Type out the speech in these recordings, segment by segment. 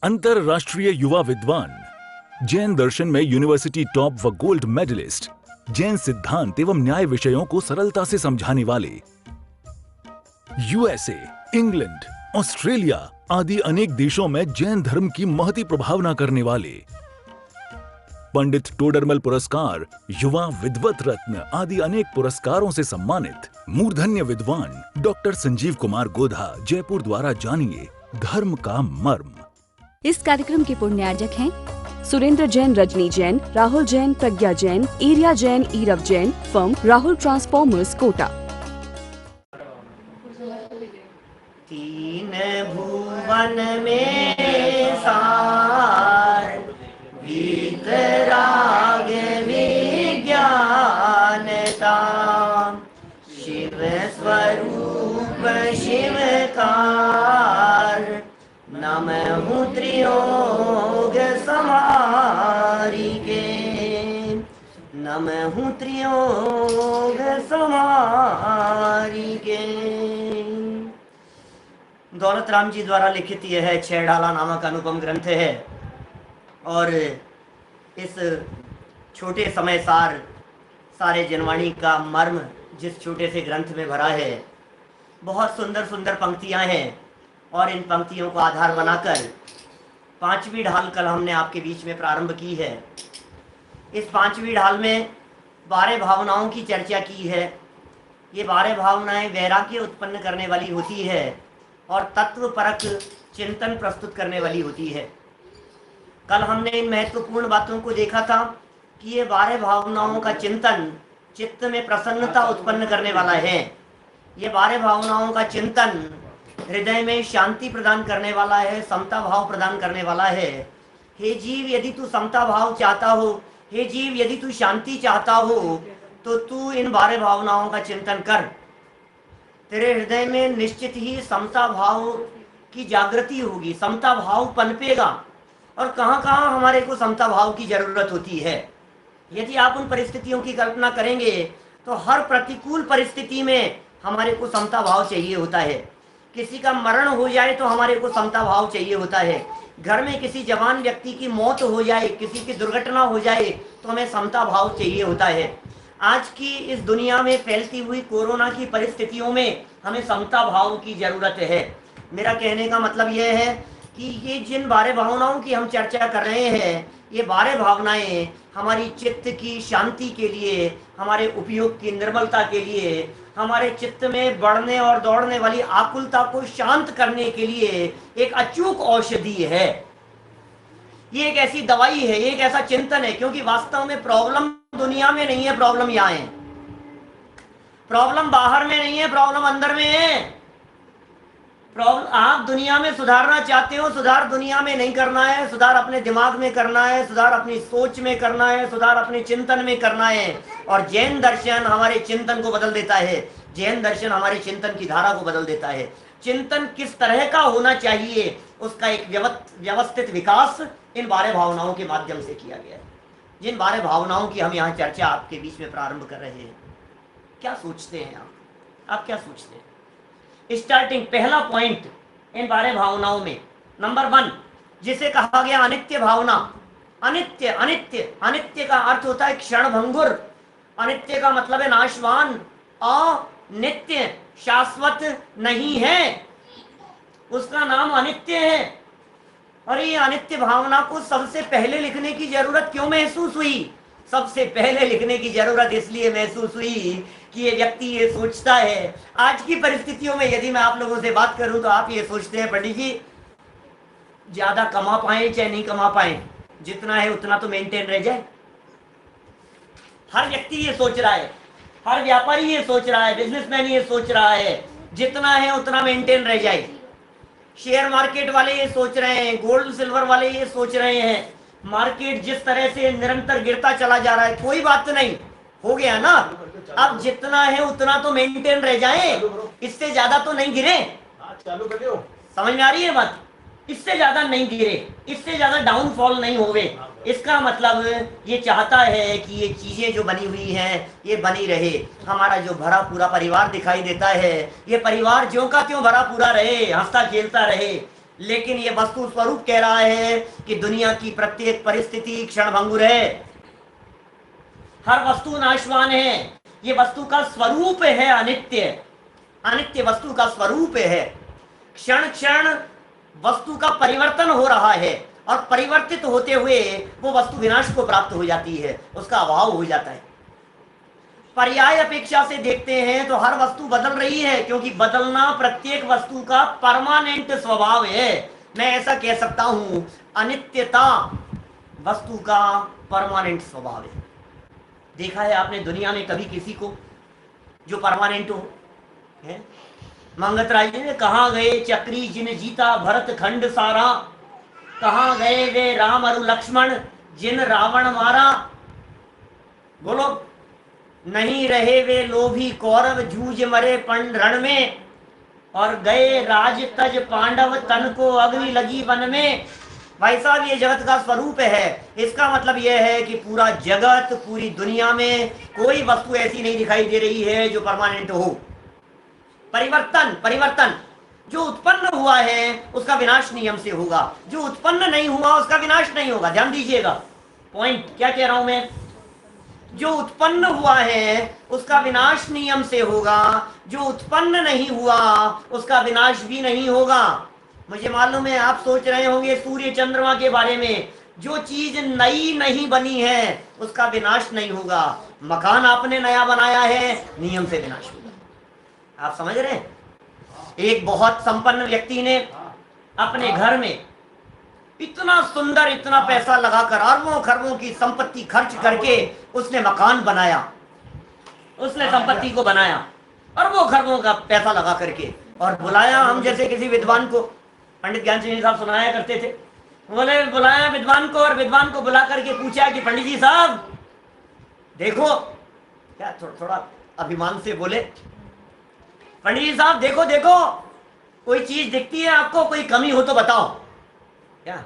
अंतरराष्ट्रीय युवा विद्वान, जैन दर्शन में यूनिवर्सिटी टॉप व गोल्ड मेडलिस्ट, जैन सिद्धांत एवं न्याय विषयों को सरलता से समझाने वाले, यूएसए, इंग्लैंड, ऑस्ट्रेलिया आदि अनेक देशों में जैन धर्म की महती प्रभावना करने वाले, पंडित टोडरमल पुरस्कार, युवा विद्वत रत्न आदि अनेक पुरस्कारों से सम्मानित मूर्धन्य विद्वान डॉक्टर संजीव कुमार गोधा जयपुर द्वारा जानिए धर्म का मर्म। इस कार्यक्रम के पुण्यार्जक हैं सुरेंद्र जैन, रजनी जैन, राहुल जैन, प्रज्ञा जैन, एरिया जैन, ईरव जैन, फर्म राहुल ट्रांसफॉर्मर्स, कोटा। तीन भुवन में सार वीतराग विज्ञानता, शिव स्वरूप शिवकार, नमः त्रियोग समारिके, नमः त्रियोग समारिके। दौलत राम जी द्वारा लिखित यह है छह डाला नामक अनुपम ग्रंथ है और इस छोटे समय सारे जनवाणी का मर्म जिस छोटे से ग्रंथ में भरा है। बहुत सुंदर सुंदर पंक्तियां हैं और इन पंक्तियों को आधार बनाकर पांचवी ढाल कल हमने आपके बीच में प्रारंभ की है। इस पांचवी ढाल में 12 भावनाओं की चर्चा की है। ये 12 भावनाएं वैराग्य उत्पन्न करने वाली होती है और तत्वपरक चिंतन प्रस्तुत करने वाली होती है। कल हमने इन महत्वपूर्ण बातों को देखा था कि ये 12 भावनाओं का चिंतन चित्त में प्रसन्नता उत्पन्न करने वाला है। ये 12 भावनाओं का चिंतन हृदय में शांति प्रदान करने वाला है, समता भाव प्रदान करने वाला है। हे जीव, यदि तू समता भाव चाहता हो, हे जीव यदि तू शांति चाहता हो, तो तू इन 12 भावनाओं का चिंतन कर। तेरे हृदय में निश्चित ही समता भाव की जागृति होगी, समता भाव पनपेगा। और कहाँ कहाँ हमारे को समता भाव की जरूरत होती है। यदि आप उन परिस्थितियों की कल्पना करेंगे तो हर प्रतिकूल परिस्थिति में हमारे को समता भाव चाहिए होता है। किसी का मरण हो जाए तो हमारे को समता भाव चाहिए होता है। घर में किसी जवान व्यक्ति की मौत हो जाए, किसी की दुर्घटना हो जाए तो हमें समता भाव चाहिए होता है। आज की इस दुनिया में फैलती हुई कोरोना की परिस्थितियों में हमें समता भाव की जरूरत है। मेरा कहने का मतलब यह है कि ये जिन 12 भावनाओं की हम चर्चा कर रहे हैं, ये 12 भावनाएं हमारी चित्त की शांति के लिए, हमारे उपयोग की निर्मलता के लिए, हमारे चित्त में बढ़ने और दौड़ने वाली आकुलता को शांत करने के लिए एक अचूक औषधि है। ये एक ऐसी दवाई है, ये एक ऐसा चिंतन है। क्योंकि वास्तव में प्रॉब्लम दुनिया में नहीं है, प्रॉब्लम यहाँ है। प्रॉब्लम बाहर में नहीं है, प्रॉब्लम अंदर में है। आप दुनिया में सुधारना चाहते हो, सुधार दुनिया में नहीं करना है, सुधार अपने दिमाग में करना है, सुधार अपनी सोच में करना है, सुधार अपने चिंतन में करना है। और जैन दर्शन हमारे चिंतन को बदल देता है। जैन दर्शन हमारे चिंतन की धारा को बदल देता है। चिंतन किस तरह का होना चाहिए उसका एक व्यवस्थित विकास इन 12 भावनाओं के माध्यम से किया गया है। जिन 12 भावनाओं की हम यहाँ चर्चा आपके बीच में प्रारंभ कर रहे हैं, क्या सोचते हैं आप क्या सोचते हैं? स्टार्टिंग पहला पॉइंट इन 12 भावनाओं में नंबर 1 जिसे कहा गया अनित्य भावना। अनित्य अनित्य अनित्य का अर्थ होता है क्षण भंगुर। अनित्य का मतलब है नाशवान, अनित्य, शाश्वत नहीं है, उसका नाम अनित्य है। और ये अनित्य भावना को सबसे पहले लिखने की जरूरत क्यों महसूस हुई? सबसे पहले लिखने की जरूरत इसलिए महसूस हुई कि ये व्यक्ति ये सोचता है। आज की परिस्थितियों में यदि मैं आप लोगों से बात करूं तो आप ये सोचते हैं पंडित जी ज्यादा कमा पाए चाहे नहीं कमा पाए, जितना है उतना तो मेंटेन रह जाए। हर व्यक्ति ये सोच रहा है, हर व्यापारी ये सोच रहा है, बिजनेसमैन ये सोच रहा है जितना है उतना मेंटेन रह जाए। शेयर मार्केट वाले ये सोच रहे हैं, गोल्ड सिल्वर वाले ये सोच रहे हैं। मार्केट जिस तरह से निरंतर गिरता चला जा रहा है, कोई बात नहीं, हो गया ना, अब जितना है उतना तो मेंटेन रह जाए, इससे ज्यादा तो नहीं गिरे। समझ में आ रही है बात? इससे ज्यादा नहीं गिरे, इससे ज्यादा डाउनफॉल नहीं होवे। इसका मतलब ये चाहता है कि ये चीजें जो बनी हुई हैं ये बनी रहे। हमारा जो भरा पूरा परिवार दिखाई देता है, ये परिवार ज्यों का त्यों भरा पूरा रहे, हंसता खेलता रहे। लेकिन ये वस्तु स्वरूप कह रहा है कि दुनिया की प्रत्येक परिस्थिति क्षणभंगुर है, हर वस्तु नाशवान है। ये वस्तु का स्वरूप है अनित्य, अनित्य वस्तु का स्वरूप है। क्षण क्षण वस्तु का परिवर्तन हो रहा है और परिवर्तित होते हुए वो वस्तु विनाश को प्राप्त हो जाती है, उसका अभाव हो जाता है। पर्याय अपेक्षा से देखते हैं तो हर वस्तु बदल रही है, क्योंकि बदलना प्रत्येक वस्तु का परमानेंट स्वभाव है। मैं ऐसा कह सकता हूं, अनित्यता वस्तु का परमानेंट स्वभाव है। देखा है आपने दुनिया में कभी किसी को जो परमानेंट हो? है मंगत राय जी ने कहा गए चक्री जिन जीता भरत खंड सारा, कहाँ गए वे राम और लक्ष्मण जिन रावण मारा। बोलो, नहीं रहे वे लोभी कौरव जूझ मरे रण में, और गए राज तज पांडव तन को अग्नि लगी वन में। भाई साहब, ये जगत का स्वरूप है। इसका मतलब यह है कि पूरा जगत, पूरी दुनिया में कोई वस्तु ऐसी नहीं दिखाई दे रही है जो परमानेंट हो। परिवर्तन, परिवर्तन जो उत्पन्न हुआ है उसका विनाश नियम से होगा, जो उत्पन्न नहीं हुआ उसका विनाश नहीं होगा। ध्यान दीजिएगा, पॉइंट क्या कह रहा हूं मैं। जो उत्पन्न हुआ है उसका विनाश नियम से होगा, जो उत्पन्न नहीं हुआ उसका विनाश भी नहीं होगा। मुझे मालूम है आप सोच रहे होंगे सूर्य चंद्रमा के बारे में, जो चीज नई नहीं बनी है उसका विनाश नहीं होगा। मकान आपने नया बनाया है, नियम से विनाश होगा। आप समझ रहे हैं? एक बहुत संपन्न व्यक्ति ने अपने घर में इतना सुंदर, इतना पैसा लगाकर, अरबों खरबों की संपत्ति खर्च करके उसने मकान बनाया, उसने संपत्ति को बनाया अरबों खरबों का पैसा लगा करके, और बुलाया हम जैसे किसी विद्वान को। पंडित ज्ञान सिंह साहब सुनाया करते थे, बोले बुलाया विद्वान को, और विद्वान को बुला करके पूछा कि पंडित जी साहब देखो, क्या थोड़ा अभिमान से बोले, पंडित जी साहब देखो देखो, कोई चीज दिखती है आपको, कोई कमी हो तो बताओ। क्या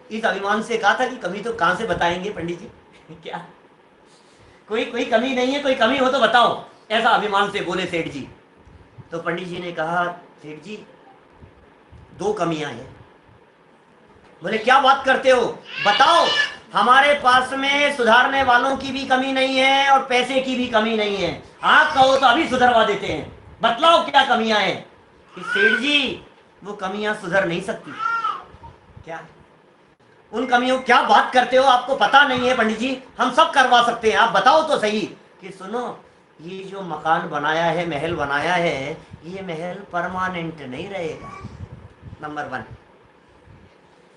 इस अभिमान से कहा था कि कमी तो कहां से बताएंगे पंडित जी क्या कोई कमी नहीं है, कोई कमी हो तो बताओ, ऐसा अभिमान से बोले सेठ जी। तो पंडित जी ने कहा, सेठ जी 2 कमियां हैं। बोले क्या बात करते हो, बताओ। हमारे पास में सुधारने वालों की भी कमी नहीं है और पैसे की भी कमी नहीं है, आप कहो तो अभी सुधरवा देते हैं, बतलाओ क्या कमियां हैं। कि सेठ जी वो कमियां सुधर नहीं सकती। क्या उन कमियों, क्या बात करते हो, आपको पता नहीं है पंडित जी, हम सब करवा सकते हैं, आप बताओ तो सही। कि सुनो, ये जो मकान बनाया है, महल बनाया है, ये महल परमानेंट नहीं रहेगा। नंबर 1,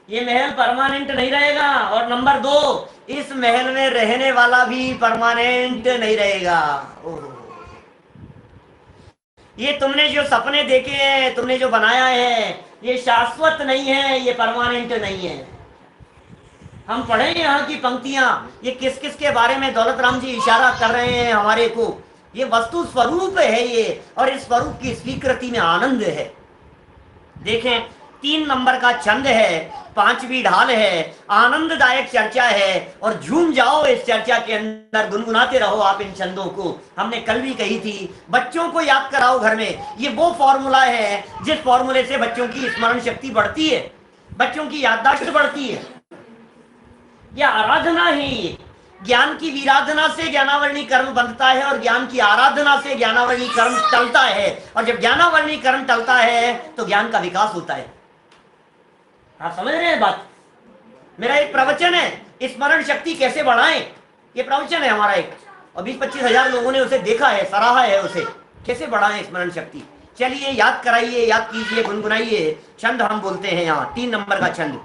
ये महल परमानेंट नहीं रहेगा, और नंबर 2, इस महल में रहने वाला भी परमानेंट नहीं रहेगा। ओहो, ये तुमने जो सपने देखे हैं, तुमने जो बनाया है, ये शाश्वत नहीं है, ये परमानेंट नहीं है। हम पढ़े यहाँ की पंक्तियां, ये किस किस के बारे में दौलत राम जी इशारा कर रहे हैं हमारे को। ये वस्तु स्वरूप है ये, और इस स्वरूप की स्वीकृति में आनंद है। देखें, 3 नंबर का छंद है, 5वीं ढाल है, आनंददायक चर्चा है, और झूम जाओ इस चर्चा के अंदर, गुनगुनाते रहो आप इन छंदों को। हमने कल भी कही थी, बच्चों को याद कराओ घर में। ये वो फॉर्मूला है जिस फॉर्मूले से बच्चों की स्मरण शक्ति बढ़ती है, बच्चों की याददाश्त बढ़ती है। यह आराधना है, ये ज्ञान की विराधना से ज्ञानावरणी कर्म बनता है, और ज्ञान की आराधना से ज्ञानावरणी कर्म टलता है, और जब ज्ञानावरणी कर्म टलता है तो ज्ञान का विकास होता है। आप समझ रहे हैं बात? मेरा एक प्रवचन है, स्मरण शक्ति कैसे बढ़ाएं, ये प्रवचन है हमारा एक, और 20-25 हजार लोगों ने उसे देखा है, सराहा है उसे, कैसे बढ़ाएं स्मरण शक्ति। चलिए याद कराइए, याद कीजिए, गुनगुनाइए। छंद हम बोलते हैं यहाँ, 3 नंबर का छंद।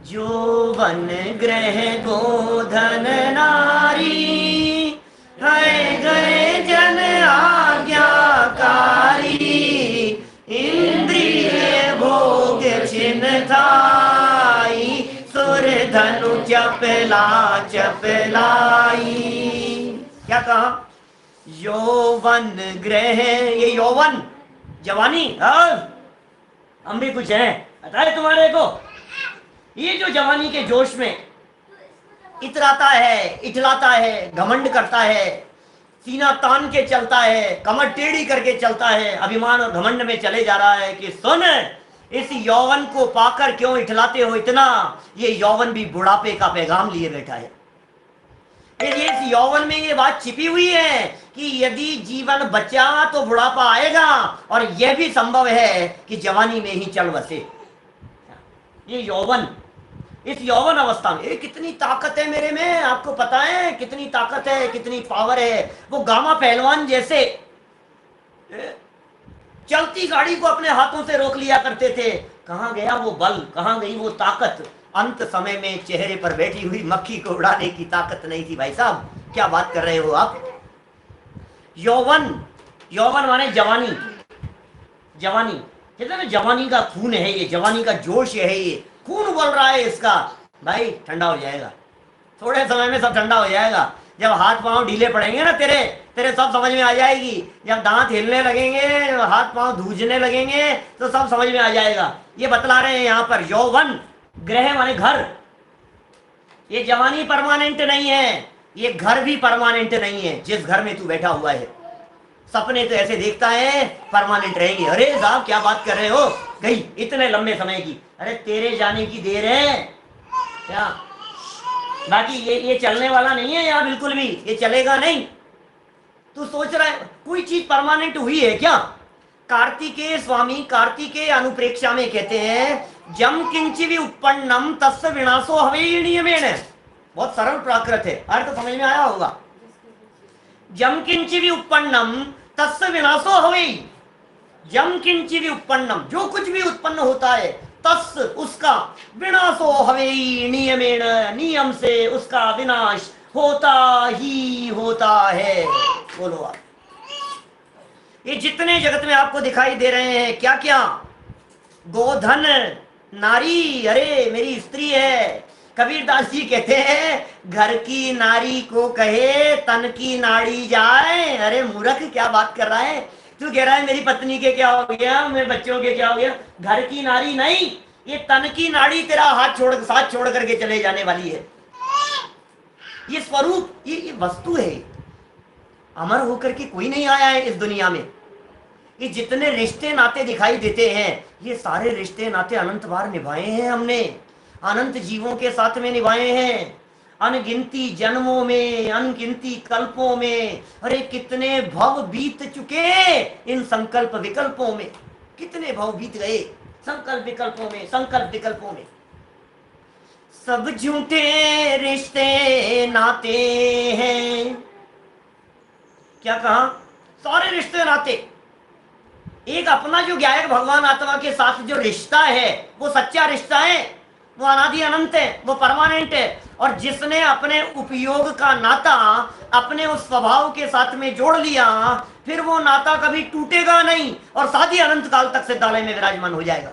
जो वन ग्रह गोधन नारी, है गए जन आज्ञाकारी, इंद्रिय भोग छिनताई, सुर धनु चपला चपलाई। क्या कहा? यौवन ग्रह, ये यौवन जवानी, हम भी कुछ है बताए तुम्हारे को। ये जो जवानी के जोश में इतराता है, इठलाता है, घमंड करता है, सीना तान के चलता है, कमर टेढ़ी करके चलता है, अभिमान और घमंड में चले जा रहा है कि सुन, इस यौवन को पाकर क्यों इठलाते हो इतना? ये यौवन भी बुढ़ापे का पैगाम लिए बैठा है। इस यौवन में ये बात छिपी हुई है कि यदि जीवन बचा तो बुढ़ापा आएगा, और यह भी संभव है कि जवानी में ही चल बसे। ये यौवन, इस यौवन अवस्था में ये कितनी ताकत है मेरे में, आपको पता है कितनी ताकत है, कितनी पावर है। वो गामा पहलवान जैसे चलती गाड़ी को अपने हाथों से रोक लिया करते थे। कहां गया वो बल, कहां गई वो ताकत? अंत समय में चेहरे पर बैठी हुई मक्खी को उड़ाने की ताकत नहीं थी। भाई साहब क्या बात कर रहे हो आप? यौवन, यौवन माने जवानी। जवानी कहते हैं ना, जवानी का खून है ये, जवानी का जोश है ये, खून उबल रहा है इसका। भाई ठंडा हो जाएगा, थोड़े समय में सब ठंडा हो जाएगा। जब हाथ पांव ढीले पड़ेंगे ना तेरे तेरे सब समझ में आ जाएगी। जब दांत हिलने लगेंगे, हाथ पांव धूजने लगेंगे, तो सब समझ में आ जाएगा। ये बतला रहे हैं यहाँ पर यौवन, ग्रह माने घर। ये जवानी परमानेंट नहीं है, ये घर भी परमानेंट नहीं है। जिस घर में तू बैठा हुआ है, सपने तो ऐसे देखता है परमानेंट रहेंगे। अरे साहब क्या बात कर रहे हो, गई इतने लंबे समय की। अरे तेरे जाने की देर है क्या? बाकी ये चलने वाला नहीं है यहाँ बिल्कुल भी, ये चलेगा नहीं। तू सोच रहा है कोई चीज परमानेंट हुई है क्या? कार्तिकेय स्वामी कार्तिकेय अनुप्रेक्षा में कहते हैं जम किंचि भी उत्पन्नम तस्य विनाशो हवे नियमेन। बहुत सरल प्राकृत है, अर्थ समझ में आया होगा। जम किंचि भी उत्पन्नम तस्य विनाशो हवे। जम किंचि भी उत्पन्नम, जो कुछ भी उत्पन्न होता है, तस् उसका, विनाशो हवे नियमेन, नियम से उसका विनाश होता ही होता है। बोलो आप, ये जितने जगत में आपको दिखाई दे रहे हैं क्या क्या, गोधन, नारी, अरे मेरी स्त्री है। कबीरदास जी कहते हैं घर की नारी को कहे तन की नाड़ी जाए। अरे मूर्ख क्या बात कर रहा है तू? कह रहा है मेरी पत्नी के क्या हो गया, मेरे बच्चों के क्या हो गया। घर की नारी नहीं, ये तन की नाड़ी तेरा साथ छोड़ करके चले जाने वाली है। ये स्वरूप, ये वस्तु है, अमर होकर के कोई नहीं आया है इस दुनिया में। ये जितने रिश्ते नाते दिखाई देते हैं, ये सारे रिश्ते नाते अनंत बार निभाए हैं हमने, अनंत जीवों के साथ में निभाए हैं, अनगिनती जन्मों में, अनगिनती कल्पों में। अरे कितने भव बीत चुके इन संकल्प विकल्पों में, कितने भव बीत गए संकल्प विकल्पों में, संकल्प विकल्पों में। सब झूठे रिश्ते नाते हैं। क्या कहा? सारे रिश्ते नाते। एक अपना जो गायक भगवान आत्मा के साथ जो रिश्ता है वो सच्चा रिश्ता है, वो अनादि अनंत है, वो परमानेंट है। और जिसने अपने उपयोग का नाता अपने उस स्वभाव के साथ में जोड़ लिया, फिर वो नाता कभी टूटेगा नहीं और साथ ही अनंत काल तक सिद्धालय में विराजमान हो जाएगा।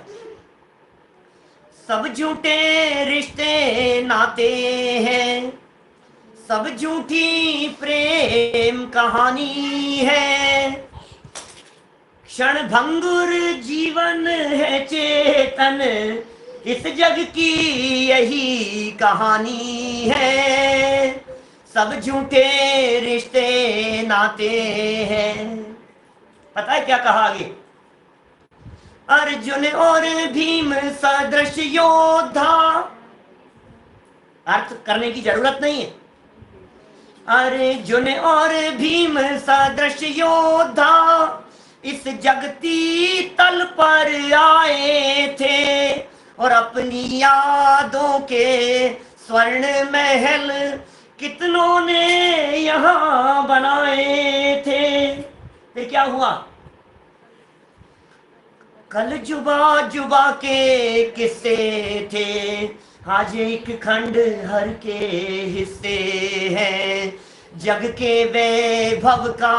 सब झूठे रिश्ते नाते हैं, सब झूठी प्रेम कहानी है, क्षण भंगुर जीवन है चेतन, इस जग की यही कहानी है। सब झूठे रिश्ते नाते हैं। पता है क्या कहा आगे? अर्जुन और भीम सदृश योद्धा। अर्थ करने की जरूरत नहीं है। अर्जुन और भीम सदृश योद्धा इस जगती तल पर आए थे, और अपनी यादों के स्वर्ण महल कितनों ने यहाँ बनाए थे। फिर क्या हुआ? कल जुबा जुबा के किस्से थे, आज एक खंड हर के हिस्से हैं। जग के वैभव का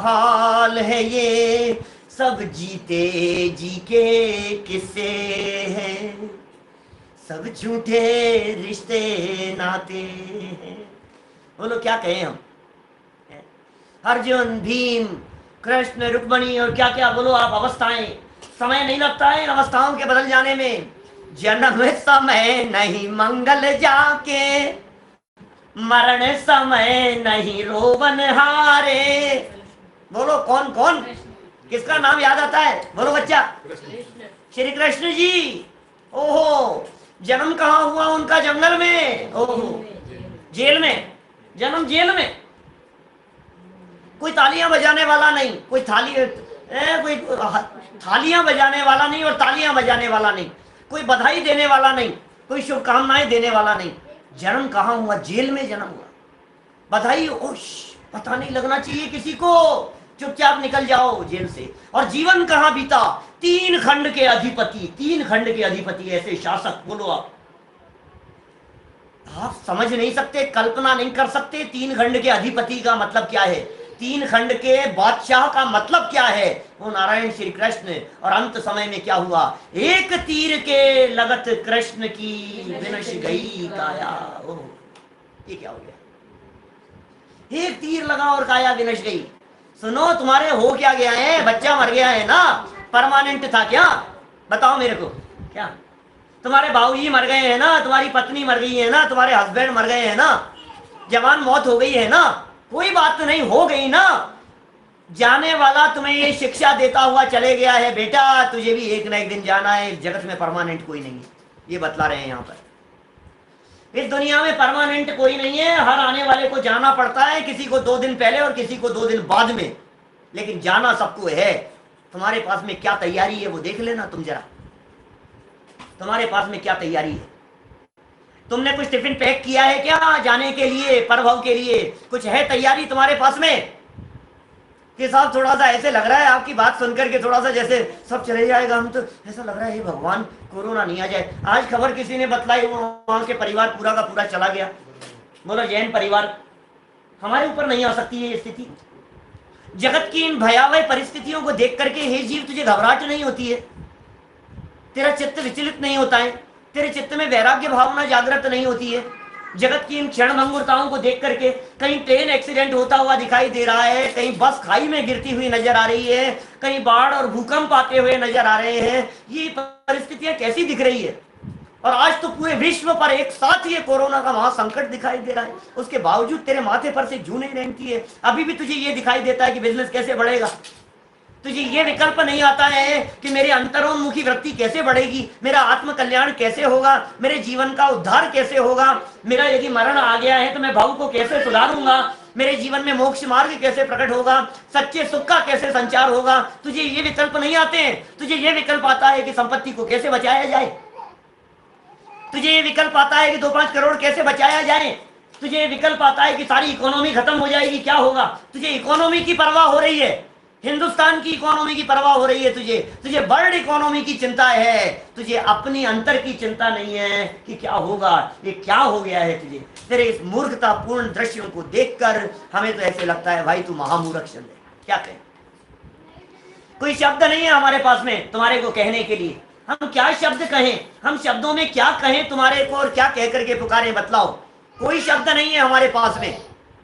हाल है ये, सब जीते जी के किस्से हैं। सब झूठे रिश्ते नाते हैं। बोलो क्या कहें हम? अर्जुन, भीम, कृष्ण, रुक्मणी और क्या क्या बोलो आप, अवस्थाएं। समय नहीं लगता है इन अवस्थाओं के बदल जाने में। जन्म समय नहीं मंगल जाके, मरण समय नहीं रोवन हारे। बोलो कौन कौन? किसका नाम याद आता है? बोलो बच्चा। श्री कृष्ण जी। ओहो, जन्म कहाँ हुआ उनका? जंगल में। ओहो, जेल में। जन्म जेल में। कोई तालियां बजाने वाला नहीं, कोई थालियां बजाने वाला नहीं और तालियां बजाने वाला नहीं, कोई बधाई देने वाला नहीं, कोई शुभकामनाएं देने वाला नहीं। जन्म कहाँ हुआ? जेल में जन्म हुआ। बधाई ओश पता नहीं लगना चाहिए किसी को, चुपचाप निकल जाओ जेल से। और जीवन कहाँ बीता? 3 खंड के अधिपति, 3 खंड के अधिपति, ऐसे शासक। बोलो आप समझ नहीं सकते, कल्पना नहीं कर सकते 3 खंड के अधिपति का मतलब क्या है, 3 खंड के बादशाह का मतलब क्या है। वो नारायण श्री कृष्ण। और अंत समय में क्या हुआ? एक तीर के लगत कृष्ण की विनश गई काया। ओह, ये क्या हो गया? एक तीर लगा और काया विनश गई। सुनो, तुम्हारे हो क्या गया है? बच्चा मर गया है ना? परमानेंट था क्या? बताओ मेरे को। क्या तुम्हारे बाबूजी मर गए हैं ना? तुम्हारी पत्नी मर गई है ना? तुम्हारे हस्बैंड मर गए हैं ना? जवान मौत हो गई है ना? कोई बात तो नहीं, हो गई ना। जाने वाला तुम्हें ये शिक्षा देता हुआ चले गया है, बेटा तुझे भी एक ना एक दिन जाना है। जगत में परमानेंट कोई नहीं है, ये बतला रहे हैं यहाँ पर। इस दुनिया में परमानेंट कोई नहीं है, हर आने वाले को जाना पड़ता है, किसी को 2 दिन पहले और किसी को 2 दिन बाद में, लेकिन जाना सबको है। तुम्हारे पास में क्या तैयारी है वो देख लेना तुम जरा, तुम्हारे पास में क्या तैयारी है। तुमने कुछ टिफिन पैक किया है क्या जाने के लिए, परभव के लिए? कुछ है तैयारी तुम्हारे पास में? कि साहब थोड़ा सा ऐसे लग रहा है आपकी बात सुनकर के, थोड़ा सा जैसे सब चले जाएगा, हम तो ऐसा लग रहा है भगवान कोरोना नहीं आ जाए। आज खबर किसी ने बतलाई, वहां के परिवार पूरा का पूरा चला गया। बोलो जैन परिवार। हमारे ऊपर नहीं आ सकती है ये स्थिति। जगत की इन भयावह परिस्थितियों को देख करके हे जीव तुझे घबराहट नहीं होती है? तेरा चित्त विचलित नहीं होता है? तेरे चित्त में वैराग्य भावना जागृत नहीं होती है? जगत की इन क्षण भंगुरताओं को देख करके कहीं ट्रेन एक्सीडेंट होता हुआ दिखाई दे रहा है, कहीं बस खाई में गिरती हुई नजर आ रही है, कहीं बाढ़ और भूकंप आते हुए नजर आ रहे हैं। ये परिस्थितियां कैसी दिख रही है? और आज तो पूरे विश्व पर एक साथ ये कोरोना का महासंकट दिखाई दे रहा है, उसके बावजूद तेरे माथे पर से जूं नहीं रेंगती है। अभी भी तुझे ये दिखाई देता है कि बिजनेस कैसे बढ़ेगा। तुझे ये विकल्प नहीं आता है कि मेरी अंतरोन्मुखी वृत्ति कैसे बढ़ेगी, मेरा आत्म कल्याण कैसे होगा, मेरे जीवन का उद्धार कैसे होगा, मेरा यदि मरण आ गया है तो मैं भाव को कैसे सुधारूंगा, मेरे जीवन में मोक्ष मार्ग कैसे प्रकट होगा, सच्चे सुख का कैसे संचार होगा। तुझे ये विकल्प नहीं आते हैं। तुझे ये विकल्प आता है कि संपत्ति को कैसे बचाया जाए, तुझे ये विकल्प आता है कि 2-5 करोड़ कैसे बचाया जाए, तुझे ये विकल्प आता है कि सारी इकोनॉमी खत्म हो जाएगी, क्या होगा। तुझे इकोनॉमी की परवाह हो रही है, हिंदुस्तान की इकोनॉमी की परवाह हो रही है, तुझे वर्ल्ड इकोनॉमी की चिंता है, तुझे अपनी अंतर की चिंता नहीं है कि क्या होगा, ये क्या हो गया है तुझे। तेरे इस मूर्खतापूर्ण दृश्यों को देखकर हमें तो ऐसे लगता है भाई तू महामूर्ख चल है। क्या कहें, कोई शब्द नहीं है हमारे पास में तुम्हारे को कहने के लिए। हम क्या शब्द कहें, हम शब्दों में क्या कहें तुम्हारे को, और क्या कह करके पुकारे बतलाओ। कोई शब्द नहीं है हमारे पास में।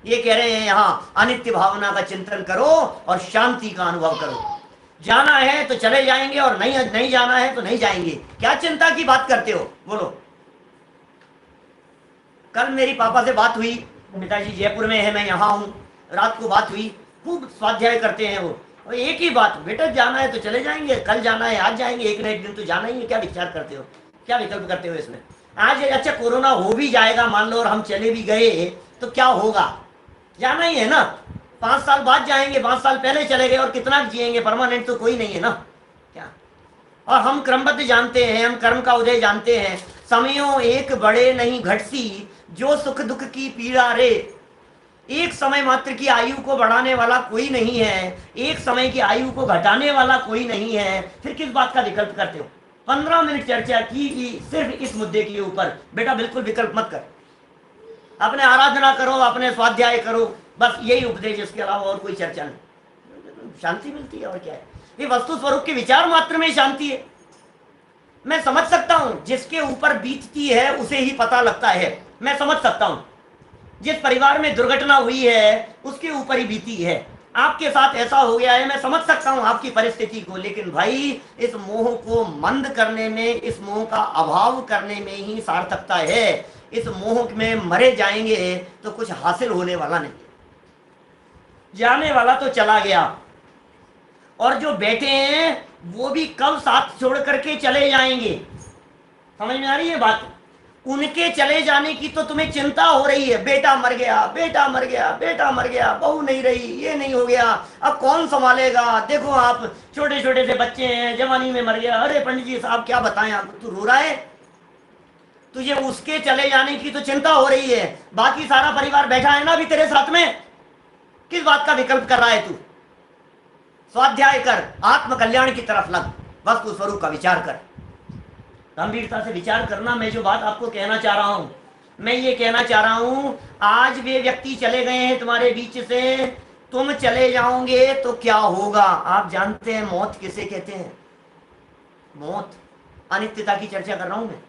ये कह रहे हैं यहाँ अनित्य भावना का चिंतन करो और शांति का अनुभव करो। जाना है तो चले जाएंगे और नहीं जाना है तो नहीं जाएंगे। क्या चिंता की बात करते हो, बोलो। कल मेरी पापा से बात हुई, पिताजी जयपुर में है, मैं यहाँ हूँ। रात को बात हुई, खूब स्वाध्याय करते हैं वो। और एक ही बात, बेटा जाना है तो चले जाएंगे, कल जाना है आज जाएंगे, एक न एक दिन तो जाना ही है। क्या विचार करते हो, क्या विकल्प करते हो इसमें? आज अच्छा कोरोना हो भी जाएगा मान लो और हम चले भी गए तो क्या होगा, जाना ही है ना। 5 साल बाद जाएंगे, 5 साल पहले चले गए और कितना जिएंगे, परमानेंट तो कोई नहीं है ना। क्या, और हम क्रमबद्ध जानते हैं, हम कर्म का उदय जानते हैं। समयों एक बड़े नहीं घटसी, जो सुख दुख की पीड़ा रे। एक समय मात्र की आयु को बढ़ाने वाला कोई नहीं है, एक समय की आयु को घटाने वाला कोई नहीं है। फिर किस बात का विकल्प करते हो? 15 मिनट चर्चा की सिर्फ इस मुद्दे के ऊपर। बेटा बिल्कुल विकल्प मत कर, अपने आराधना करो, अपने स्वाध्याय करो, बस यही उपदेश, इसके अलावा और कोई चर्चा नहीं। शांति मिलती है और क्या है। ये वस्तु स्वरूप के विचार मात्र में शांति है। मैं समझ सकता हूं, जिसके ऊपर बीतती है उसे ही पता लगता है। मैं समझ सकता हूं, जिस परिवार में दुर्घटना हुई है उसके ऊपर ही बीती है। आपके साथ ऐसा हो गया है, मैं समझ सकता हूं आपकी परिस्थिति को, लेकिन भाई इस मोह को मंद करने में, इस मोह का अभाव करने में ही सार्थकता है। इस मोह में मरे जाएंगे तो कुछ हासिल होने वाला नहीं। जाने वाला तो चला गया, और जो बेटे हैं वो भी कब साथ छोड़ करके चले जाएंगे। समझ में आ रही है बात? उनके चले जाने की तो तुम्हें चिंता हो रही है, बेटा मर गया, बेटा मर गया, बेटा मर गया, बहू नहीं रही, ये नहीं हो गया, अब कौन संभालेगा, देखो आप छोटे छोटे से बच्चे हैं, जवानी में मर गया। अरे पंडित जी साहब क्या बताएं आपको, तू रो रहा है? तुझे उसके चले जाने की तो चिंता हो रही है, बाकी सारा परिवार बैठा है ना अभी तेरे साथ में, किस बात का विकल्प कर रहा है तू? स्वाध्याय कर, आत्म कल्याण की तरफ लग, वस्तु स्वरूप का विचार कर, गंभीरता से विचार करना। मैं जो बात आपको कहना चाह रहा हूं, मैं ये कहना चाह रहा हूं, आज वे व्यक्ति चले गए हैं तुम्हारे बीच से, तुम चले जाओगे तो क्या होगा? आप जानते हैं मौत किसे कहते हैं? मौत, अनित्यता की चर्चा कर रहा हूं मैं,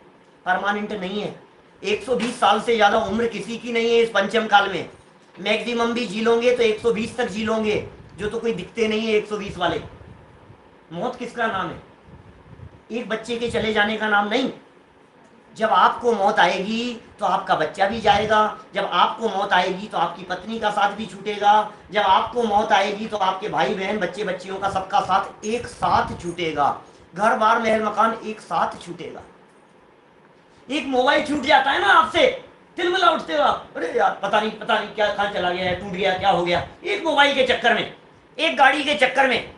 परमानेंट नहीं है। 120 साल से ज्यादा उम्र किसी की नहीं है इस पंचम काल में। मैक्सिमम भी जी लोगे तो 120 तक जी लोगे, जो तो कोई दिखते नहीं है 120 वाले। मौत किसका नाम है? एक बच्चे के चले जाने का नाम नहीं। जब आपको मौत आएगी तो आपका बच्चा भी जाएगा, जब आपको मौत आएगी तो आपकी पत्नी का साथ भी छूटेगा, जब आपको मौत आएगी तो आपके भाई बहन बच्चे बच्चियों का सबका साथ एक साथ छूटेगा, घर बार महल मकान एक साथ छूटेगा। एक मोबाइल छूट जाता है ना आपसे, तिलमिला उठते हो आप, अरे यार पता नहीं क्या कहाँ चला गया है, टूट गया, क्या हो गया। एक मोबाइल के चक्कर में, एक गाड़ी के चक्कर में,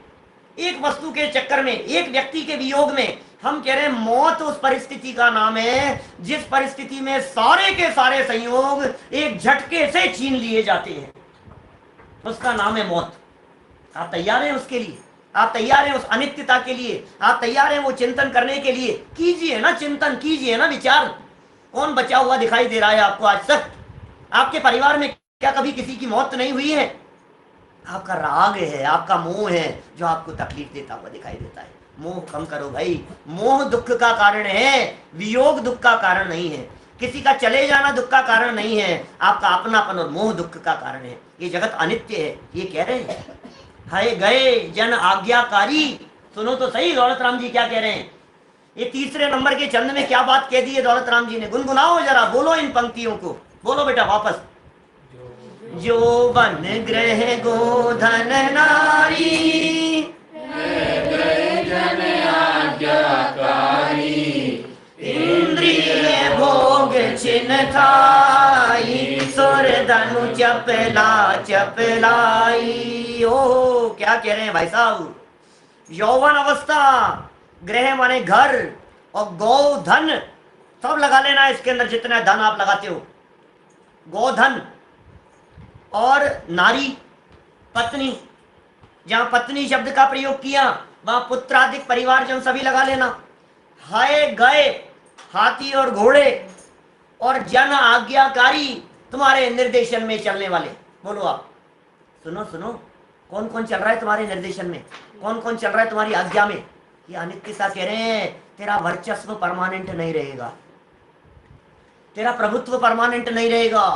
एक वस्तु के चक्कर में, एक व्यक्ति के वियोग में, हम कह रहे हैं मौत उस परिस्थिति का नाम है जिस परिस्थिति में सारे के सारे संयोग एक झटके से छीन लिए जाते हैं, उसका नाम है मौत। आप तैयार हैं उसके लिए? आप तैयार हैं उस अनित्यता के लिए? आप तैयार हैं वो चिंतन करने के लिए? कीजिए ना चिंतन, कीजिए ना विचार। कौन बचा हुआ दिखाई दे रहा है आपको आज तक? आपके परिवार में क्या कभी किसी की मौत नहीं हुई है? आपका राग है, आपका मोह है जो आपको तकलीफ देता हुआ दिखाई देता है। मोह कम करो भाई, मोह दुख का कारण है, वियोग दुख का कारण नहीं है। किसी का चले जाना दुख का कारण नहीं है, आपका अपनापन और मोह दुख का कारण है। ये जगत अनित्य है, ये कह रहे हैं। हाय गए जन आज्ञाकारी, सुनो तो सही दौलत राम जी क्या कह रहे हैं। ये तीसरे नंबर के चंद में क्या बात कह दी है दौलत राम जी ने, गुनगुनाओ जरा, बोलो इन पंक्तियों को, बोलो बेटा वापस। जो वन ग्रह गोधन नारी, इंद्रिय भोग छिन थाई, सुर धनु चपला चपलाई। ओ क्या कह रहे हैं भाई साहब? यौवन अवस्था, ग्रह माने घर, और गौ धन सब लगा लेना इसके अंदर, जितना धन आप लगाते हो। गोधन और नारी, पत्नी, जहां पत्नी शब्द का प्रयोग किया वहां पुत्रादिक परिवारजन सभी लगा लेना। हाय गए हाथी और घोड़े, और जन आज्ञाकारी, तुम्हारे निर्देशन में चलने वाले। बोलो आप, सुनो सुनो, कौन कौन चल रहा है तुम्हारे निर्देशन में, कौन कौन चल रहा है तुम्हारी आज्ञा में? ये अनित्यता कह रहे हैं, तेरा वर्चस्व परमानेंट नहीं रहेगा, तेरा प्रभुत्व परमानेंट नहीं रहेगा,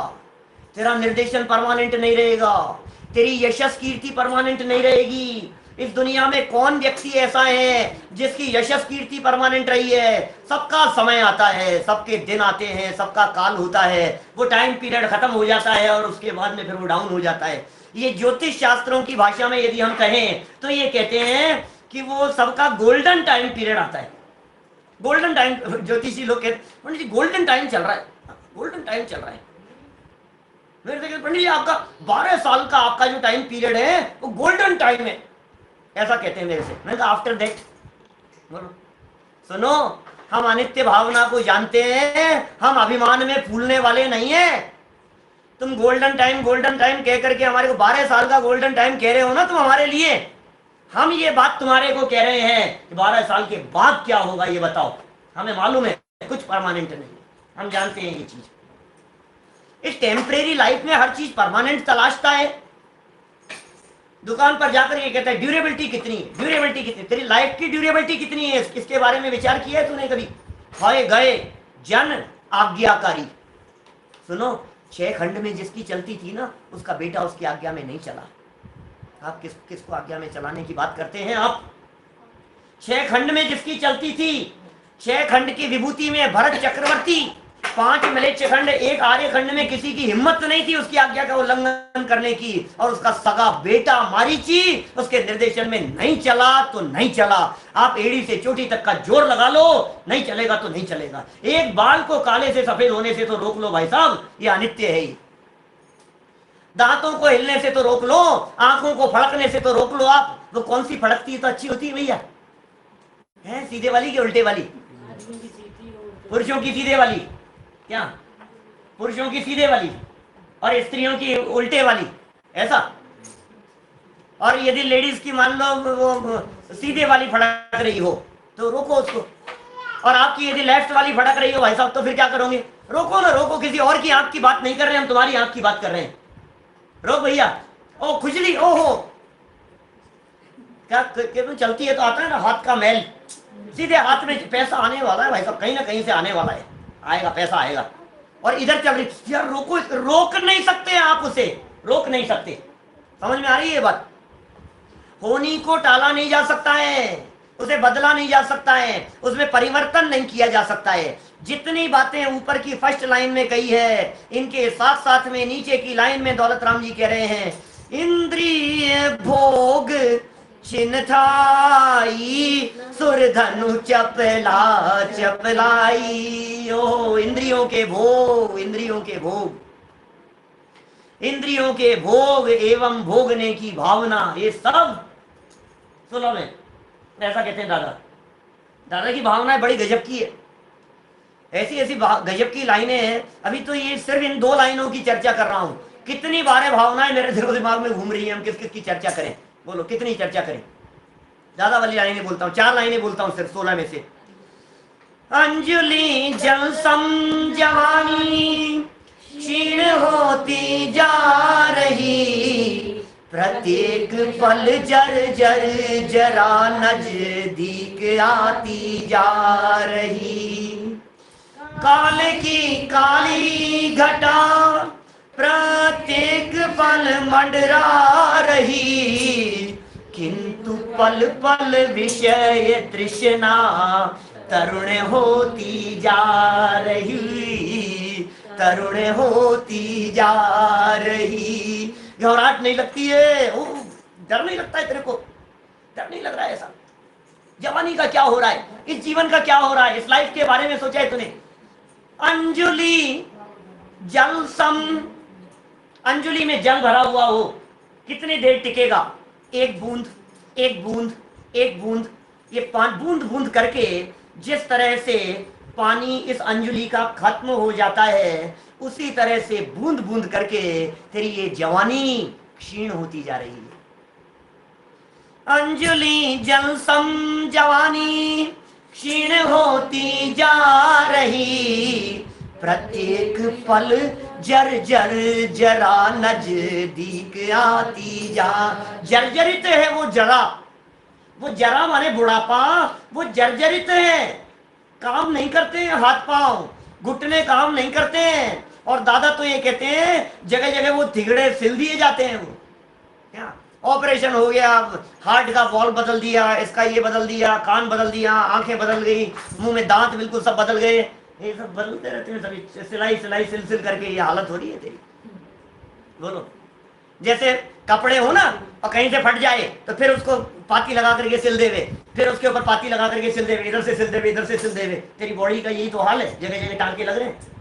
तेरा निर्देशन परमानेंट नहीं रहेगा, तेरी यशस कीर्ति परमानेंट नहीं रहेगी। इस दुनिया में कौन व्यक्ति ऐसा है जिसकी यशस कीर्ति परमानेंट रही है? सबका समय आता है, सबके दिन आते हैं, सबका काल होता है, वो टाइम पीरियड खत्म हो जाता है और उसके बाद में फिर वो डाउन हो जाता है। ये ज्योतिष शास्त्रों की भाषा में यदि हम कहें तो ये कहते हैं कि वो सबका गोल्डन टाइम पीरियड आता है। गोल्डन टाइम, ज्योतिषी लोग कहते हैं गोल्डन टाइम चल रहा है, गोल्डन टाइम चल रहा है। मेरे से पंडित जी आपका 12 साल का आपका जो टाइम पीरियड है वो गोल्डन टाइम है, ऐसा कहते हैं मेरे से। मैंने कहा आफ्टर दैट, बोलो सुनो, हम अनित्य भावना को जानते हैं, हम अभिमान में फूलने वाले नहीं है। तुम गोल्डन टाइम कह करके हमारे को 12 साल का गोल्डन टाइम कह रहे हो ना तुम हमारे लिए, हम ये बात तुम्हारे को कह रहे हैं कि 12 साल के बाद क्या होगा ये बताओ। हमें मालूम है कुछ परमानेंट नहीं, हम जानते हैं ये चीज। इस टेम्परेरी लाइफ में हर चीज परमानेंट तलाशता है। दुकान पर जाकर ये कहता है ड्यूरेबिलिटी कितनी है, ड्यूरेबिलिटी कितनी, तेरी लाइफ की ड्यूरेबिलिटी कितनी है, इसके बारे में विचार किया है तूने कभी? हाय गए जन आज्ञाकारी, सुनो 6 खंड में जिसकी चलती थी ना, उसका बेटा उसकी आज्ञा में नहीं चला। आप किसको आज्ञा में चलाने की बात करते हैं आप? 6 खंड में जिसकी चलती थी, 6 खंड की विभूति में भरत चक्रवर्ती 5 म्लेच्छ खंड, एक आर्य खंड में किसी की हिम्मत नहीं थी उसकी आज्ञा का उल्लंघन करने की, और उसका सगा बेटा मारीची उसके निर्देशन में नहीं चला तो नहीं चला। आप एड़ी से चोटी तक का जोर लगा लो, नहीं चलेगा तो नहीं चलेगा। एक बाल को काले से सफेद होने से तो रोक लो भाई साहब, ये अनित्य है ही। दांतों को हिलने से तो रोक लो, आंखों को फड़कने से तो रोक लो। आप वो कौन सी फड़कती है तो अच्छी होती है भैया? है सीधे वाली कि उल्टे वाली? पुरुषों की सीधे वाली, क्या पुरुषों की सीधे वाली और स्त्रियों की उल्टे वाली, ऐसा? और यदि लेडीज की मान लो वो सीधे वाली फड़क रही हो तो रोको उसको, और आपकी यदि लेफ्ट वाली फड़क रही हो भाई साहब तो फिर क्या करोगे? रोको ना रोको, किसी और की आंख की बात नहीं कर रहे, हम तुम्हारी आंख की बात कर रहे हैं। रोक भैया। ओ खुजली, ओहो क्या तो चलती है तो आता है ना हाथ का मैल, सीधे हाथ में पैसा आने वाला है भाई साहब, कहीं ना कहीं से आने वाला है, आएगा पैसा आएगा। और इधर चल रही यार, रोको, रोक नहीं सकते आप उसे, रोक नहीं सकते। समझ में आ रही है ये बात? होनी को टाला नहीं जा सकता है, उसे बदला नहीं जा सकता है, उसमें परिवर्तन नहीं किया जा सकता है। जितनी बातें ऊपर की फर्स्ट लाइन में कही है, इनके साथ साथ में नीचे की लाइन में दौलत राम जी कह रहे हैं, इंद्रिय भोग चिन्हथाई सुरधनु चपला चपलाई। ओ इंद्रियों के भोग, इंद्रियों के भोग, इंद्रियों के भोग एवं भोगने की भावना, ये सब सुनो में ऐसा कहते हैं दादा। दादा की भावनाएं बड़ी गजब की है, ऐसी ऐसी गजब की लाइनें हैं। अभी तो ये सिर्फ इन 2 लाइनों की चर्चा कर रहा हूं, कितनी बारे भावनाएं मेरे दिमाग में घूम रही है। हम किस किस की चर्चा करें, बोलो कितनी चर्चा करें? ज्यादा वाली लाइनें बोलता हूँ, 4 लाइनें बोलता हूँ सिर्फ 16 में से। अंजुलि जल सम जवानी क्षीण होती जा रही, प्रत्येक पल जर जर जरा नजदीक आती जा रही। काल की काली घटा प्रत्येक पल मंडरा रही, किंतु पल पल विषय तृष्णा तरुण होती जा रही, तरुण होती जा रही। घबराहट नहीं लगती है? डर नहीं लगता है तेरे को? डर नहीं लग रहा है ऐसा? जवानी का क्या हो रहा है, इस जीवन का क्या हो रहा है, इस लाइफ के बारे में सोचा है तूने? अंजुलि जल सम, अंजुलि में जल भरा हुआ हो, कितनी देर टिकेगा? एक बूंद, एक बूंद, एक बूंद, ये 5 बूंद बूंद करके जिस तरह से पानी इस अंजुलि का खत्म हो जाता है, उसी तरह से बूंद बूंद करके तेरी ये जवानी क्षीण होती जा रही है। अंजुलि जल सम जवानी क्षीण होती जा रही, प्रत्येक पल जर जर जरा नजदीक आती जा। जर्जरित है वो जरा, वो जरा माने बुढ़ापा, वो जर्जरित है, काम नहीं करते हैं हाथ पांव, घुटने काम नहीं करते हैं। और दादा तो ये कहते हैं जगह जगह वो थिगड़े सिल दिए जाते हैं। वो क्या ऑपरेशन हो गया, हार्ट का वॉल्व बदल दिया, इसका ये बदल दिया, कान बदल दिया, आंखें बदल गई, मुंह में दांत बिल्कुल सब बदल गए, ये सब बदलते रहते हैं सभी, सिलाई सिलाई सिल सिल करके ये हालत हो रही है तेरी। बोलो, जैसे कपड़े हो ना और कहीं से फट जाए तो फिर उसको पाती लगा करके सिल देवे, फिर उसके ऊपर पाती लगा करके सिल देवे, इधर से सिल देवे, इधर से सिल देवे। तेरी बॉडी का यही तो हाल है, जगह जगह टांके लग रहे हैं।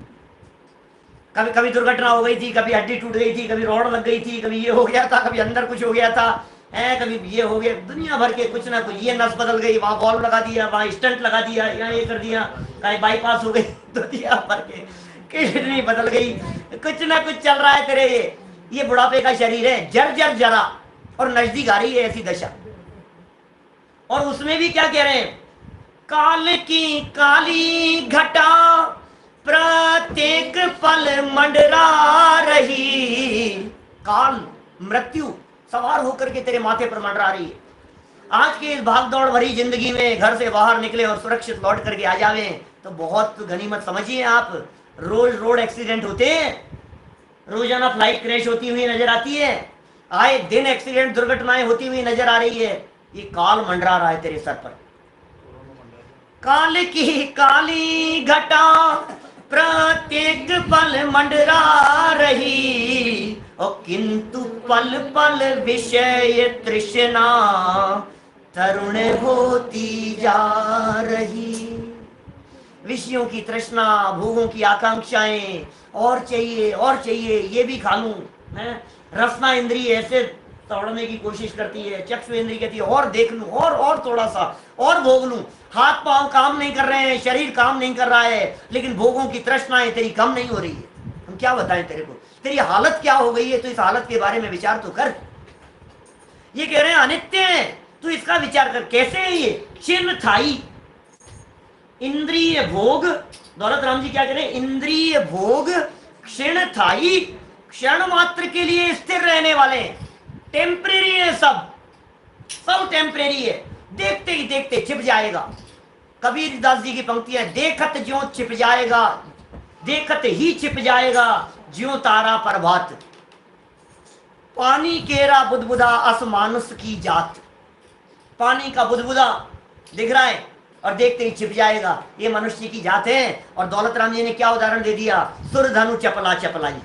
कभी कभी दुर्घटना हो गई थी, कभी हड्डी टूट गई थी, कभी रोड लग गई थी, कभी ये हो गया था, कभी अंदर कुछ हो गया था, है कभी ये हो गया, दुनिया भर के कुछ ना कुछ, ये नस बदल गई, वहां वॉल्व लगा दिया, वहां स्टंट लगा दिया, यहाँ ये कर दिया, कहीं बाईपास हो गई, दुनिया भर के किडनी बदल गई, कुछ ना कुछ चल रहा है तेरे। ये बुढ़ापे का शरीर है, जर जर जरा, और नजदीक आ रही है ऐसी दशा। और उसमें भी क्या कह रहे हैं? काल की काली घटा प्रत्येक पल मंडरा रही। काल, मृत्यु सवार होकर के तेरे माथे पर मंडरा रही है। आज की इस भागदौड़ भरी जिंदगी में घर से बाहर निकले और सुरक्षित लौट करके आ जावे तो बहुत गनीमत समझिए आप। रोज रोड एक्सीडेंट होते हैं, रोजाना फ्लाइट क्रैश होती हुई नजर आती है, आए दिन एक्सीडेंट दुर्घटनाएं होती हुई नजर आ रही है। ये काल मंडरा रहा है तेरे सर पर। काल की काली घटा प्रत्येक पल मंडरा रही, और किंतु पल पल विषय तृष्णा तरुण होती जा रही। विषयों की तृष्णा, भोगों की आकांक्षाएं, और चाहिए, ये भी खा लूं, है। रसना इंद्रिय ऐसे तोड़ने की कोशिश करती है, चक्षु इंद्रिय कहती है और देख लूं, और थोड़ा सा और भोग लूं। हाथ पांव काम नहीं कर रहे हैं, शरीर काम नहीं कर रहा है, लेकिन भोगों की तृष्णाएं तेरी कम नहीं हो रही है। हम क्या बताएं तेरे को, तेरी हालत क्या हो गई है, तो इस हालत के बारे में विचार तो कर। ये कह रहे हैं अनित्य है, तू इसका विचार कर। कैसे है ये? क्षीण थाई इंद्रिय भोग, दौलत राम जी क्या कह रहे हैं, इंद्रिय भोग क्षीण थाई, क्षण मात्र के लिए स्थिर रहने वाले हैं, टेम्परेरी है, सब टेम्परेरी है, देखते ही देखते छिप जाएगा। कबीर दास जी की पंक्ति है, देखत ज्यों छिप जाएगा, देखत ही छिप जाएगा, ज्यों तारा प्रभात, पानी केरा बुदबुदा अस मानुष की जात। पानी का बुदबुदा दिख रहा है और देखते ही छिप जाएगा, ये मनुष्य की जात है। और दौलत राम जी ने क्या उदाहरण दे दिया, सुर धनु चपला चपलाई।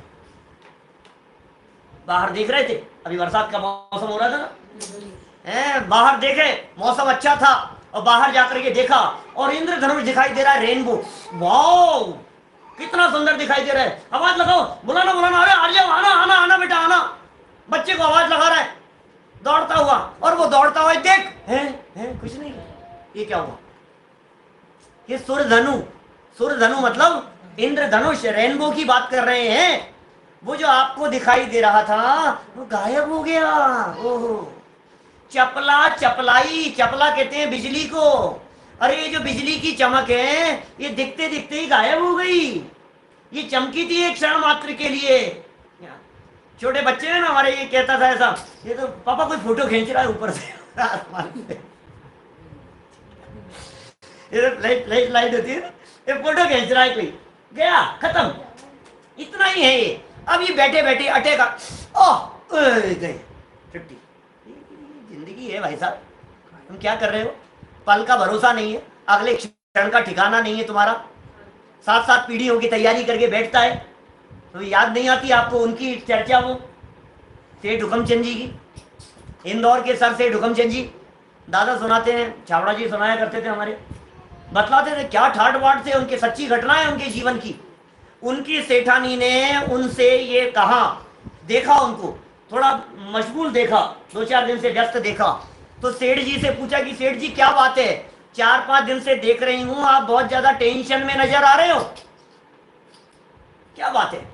बाहर देख रहे थे, अभी बरसात का मौसम हो रहा था ना, बाहर देखे मौसम अच्छा था, और बाहर जाकर के देखा और इंद्रधनुष दिखाई दे रहा है, रेनबो, वाओ कितना सुंदर दिखाई दे रहा है। आवाज लगाओ, बुलाना, अरे आ जाओ, आना आना बेटा आना। बच्चे को आवाज लगा रहा है दौड़ता हुआ, और वो दौड़ता हुआ देख है कुछ नहीं, ये क्या हुआ? ये सुरधनु मतलब इंद्रधनुष, रेनबो की बात कर रहे हैं। वो जो आपको दिखाई दे रहा था वो गायब हो गया। ओहो, चपला चपलाई, चपला कहते हैं बिजली को। अरे ये जो बिजली की चमक है ये दिखते दिखते ही गायब हो गई। ये चमकी थी एक क्षण मात्र के लिए। छोटे बच्चे हैं ना हमारे, ये कहता था ऐसा, ये तो पापा कोई फोटो खींच रहा है ऊपर से आसमान से, ये फ्लैश लाइट होती है ना, ये फोटो खींच रहा है कोई, गया खत्म, इतना ही है ये। अब ये बैठे बैठे अटेगा, गए छुट्टी। जिंदगी है भाई साहब, तुम क्या कर रहे हो? पल का भरोसा नहीं है, अगले क्षण का ठिकाना नहीं है तुम्हारा। 7-7 पीढ़ियों की तैयारी करके बैठता है, तो याद नहीं आती आपको उनकी चर्चा, वो सेठ हुकमचंद जी की, इंदौर के सर सेठ हुकमचंद जी, दादा सुनाते हैं, छावड़ा जी सुनाया करते थे हमारे, बतलाते थे क्या ठाट बाट से उनके, सच्ची घटना है उनके जीवन की। उनकी सेठानी ने उनसे ये कहा, देखा उनको थोड़ा मशगूल देखा, 2-4 दिन से व्यस्त देखा, तो सेठ जी से पूछा कि सेठ जी क्या बात है, 4-5 दिन से देख रही हूं आप बहुत ज्यादा टेंशन में नजर आ रहे हो, क्या बात है?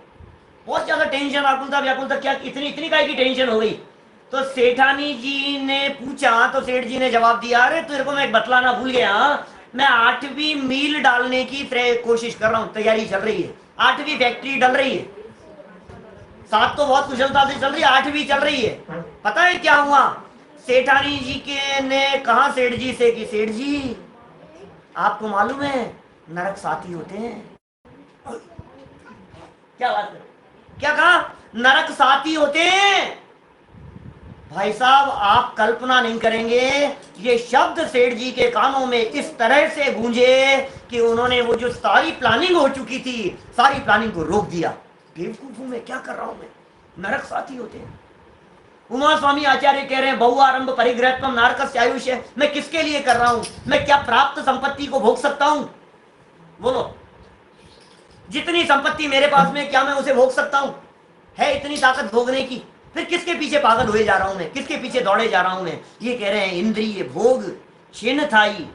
बहुत ज्यादा टेंशन, आकुलता व्याकुलता, क्या इतनी काय की टेंशन हो गई? तो सेठानी जी ने पूछा, तो सेठ जी ने जवाब दिया, अरे तेरे को मैं बतलाना भूल गया, मैं 8वीं मील डालने की कोशिश कर रहा हूं, तैयारी चल रही है, 8वीं फैक्ट्री डल रही है, 7 तो बहुत कुशलता से चल रही है, 8वीं चल रही है। पता है क्या हुआ? सेठानी जी के ने कहा सेठ जी से कि सेठ जी आपको मालूम है नरक साथी होते हैं। क्या बात है? क्या कहा? नरक साथी होते हैं। भाई साहब आप कल्पना नहीं करेंगे, ये शब्द सेठ जी के कानों में इस तरह से गूंजे कि उन्होंने वो जो सारी प्लानिंग हो चुकी थी, सारी प्लानिंग को रोक दिया। बेवकूफ हूं मैं, क्या कर रहा हूं मैं? नरक साथी होते हैं। उमा स्वामी आचार्य कह रहे हैं, बहु आरंभ परिग्रहत्वम नारकस्य आयुष्य, मैं किसके लिए कर रहा हूं? मैं क्या प्राप्त संपत्ति को भोग सकता हूं? बोलो, जितनी संपत्ति मेरे पास में, क्या मैं उसे भोग सकता हूं? है इतनी ताकत भोगने की? फिर किसके पीछे पागल हुए जा रहा हूं मैं, किसके पीछे दौड़े जा रहा हूं मैं? ये कह रहे हैं इंद्रिय भोग क्षीण थाई,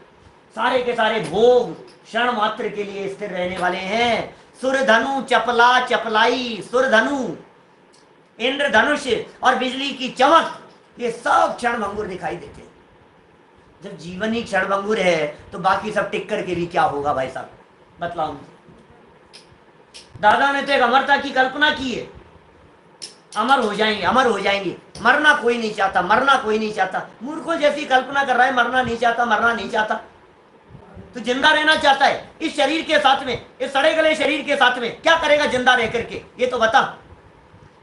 सारे के सारे भोग क्षण मात्र के लिए स्थिर रहने वाले हैं। सुरधनु चपला चपलाई, सुरधनु इंद्रधनुष और बिजली की चमक, ये सब क्षण भंगुर दिखाई देते हैं। जब जीवन ही क्षण भंगुर है तो बाकी सब टिक करके भी क्या होगा भाई साहब, बतलाओ। दादा ने तो एक अमरता की कल्पना की है, अमर हो जाएंगे, अमर हो जाएंगे। मरना कोई नहीं चाहता, मरना कोई नहीं चाहता। मूर्खों जैसी कल्पना कर रहा है, मरना नहीं चाहता, मरना नहीं चाहता। तो जिंदा रहना चाहता है इस शरीर के साथ में, इस सड़े गले शरीर के साथ में। क्या करेगा जिंदा रह करके, ये तो बता।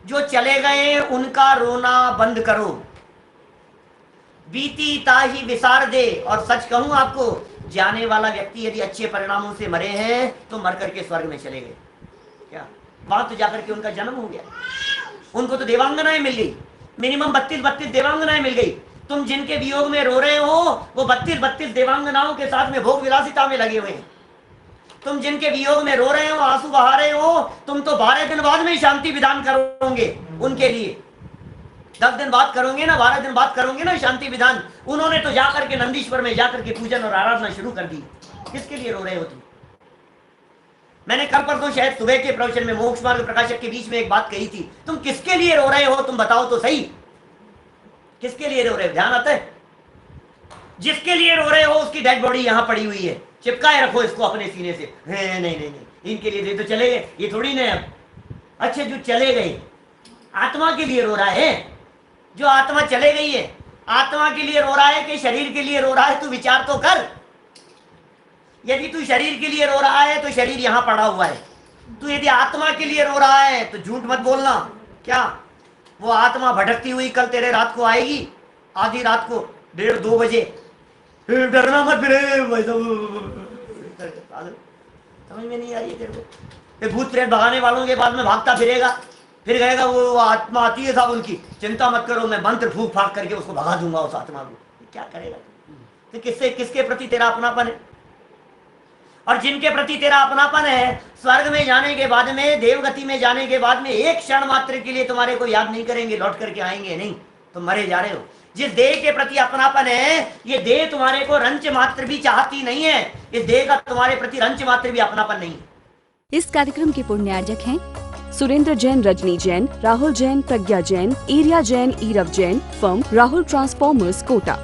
जो चले गए उनका रोना बंद करो, बीती ताही विसार दे। और सच कहूं आपको, जाने वाला व्यक्ति यदि अच्छे परिणामों से मरे हैं तो मर करके स्वर्ग में चले गए। क्या वहां तो जाकर के उनका जन्म हो गया, उनको तो देवांगनाएं मिल गई, मिनिमम 32 देवांगनाएं मिल गई। तुम जिनके वियोग में रो रहे हो वो 32 देवांगनाओं के साथ में भोग विलासिता में लगे हुए हैं। तुम जिनके वियोग में रो रहे हो, आंसू बहा रहे हो, तुम तो 12 दिन बाद में शांति विधान करोगे उनके लिए। 10 दिन बाद करोगे ना, 12 दिन बाद करोगे ना शांति विधान। उन्होंने तो जाकर के नंदीश्वर में जाकर के पूजन और आराधना शुरू कर दी। किसके लिए रो रहे हो तुम? मैंने कल परसों शायद सुबह के प्रवचन में मोक्ष मार्ग प्रकाशक के बीच में एक बात कही थी, तुम किसके लिए रो रहे हो? तुम बताओ तो सही, किसके लिए रो रहे हो? ध्यान आता है? जिसके लिए रो रहे हो उसकी डेड बॉडी यहां पड़ी हुई है, चिपकाए रखो इसको अपने सीने से। नहीं नहीं नहीं, इनके लिए तो चले गए, ये थोड़ी ना अब। अच्छा, जो चले गए आत्मा के लिए रो रहा है, जो आत्मा चले गई है आत्मा के लिए रो रहा है कि शरीर के लिए रो रहा है? तू विचार तो कर। यदि तू शरीर के लिए रो रहा है तो शरीर यहां पड़ा हुआ है। तू यदि आत्मा के लिए रो रहा है तो झूठ मत बोलना। क्या वो आत्मा भटकती हुई कल तेरे रात को आएगी, आधी रात को 1:30-2 बजे? डरना मत, समझ में नहीं आ रही है तेरे को? भूत प्रेत भगाने वालों के बाद में भागता फिरेगा, फिर कहेगा वो आत्मा आती है साहब उनकी, चिंता मत करो, मैं मंत्र फूंक फाक करके उसको भगा दूंगा उस आत्मा को। क्या करेगा? तो किसके प्रति तेरा अपनापन है? और जिनके प्रति तेरा अपनापन है, स्वर्ग में जाने के बाद में, देवगति में जाने के बाद में एक क्षण मात्र के लिए तुम्हारे को याद नहीं करेंगे, लौट करके आएंगे नहीं, तुम मरे जा रहे हो। जिस देह के प्रति अपनापन है, ये देह तुम्हारे को रंच मात्र भी चाहती नहीं है, इस देह का तुम्हारे प्रति रंच मात्र भी अपनापन नहीं है। इस कार्यक्रम के पुण्यार्जक हैं सुरेंद्र जैन, रजनी जैन, राहुल जैन, प्रज्ञा जैन, एरिया जैन, ईरव जैन, फर्म राहुल ट्रांसफॉर्मर्स, कोटा।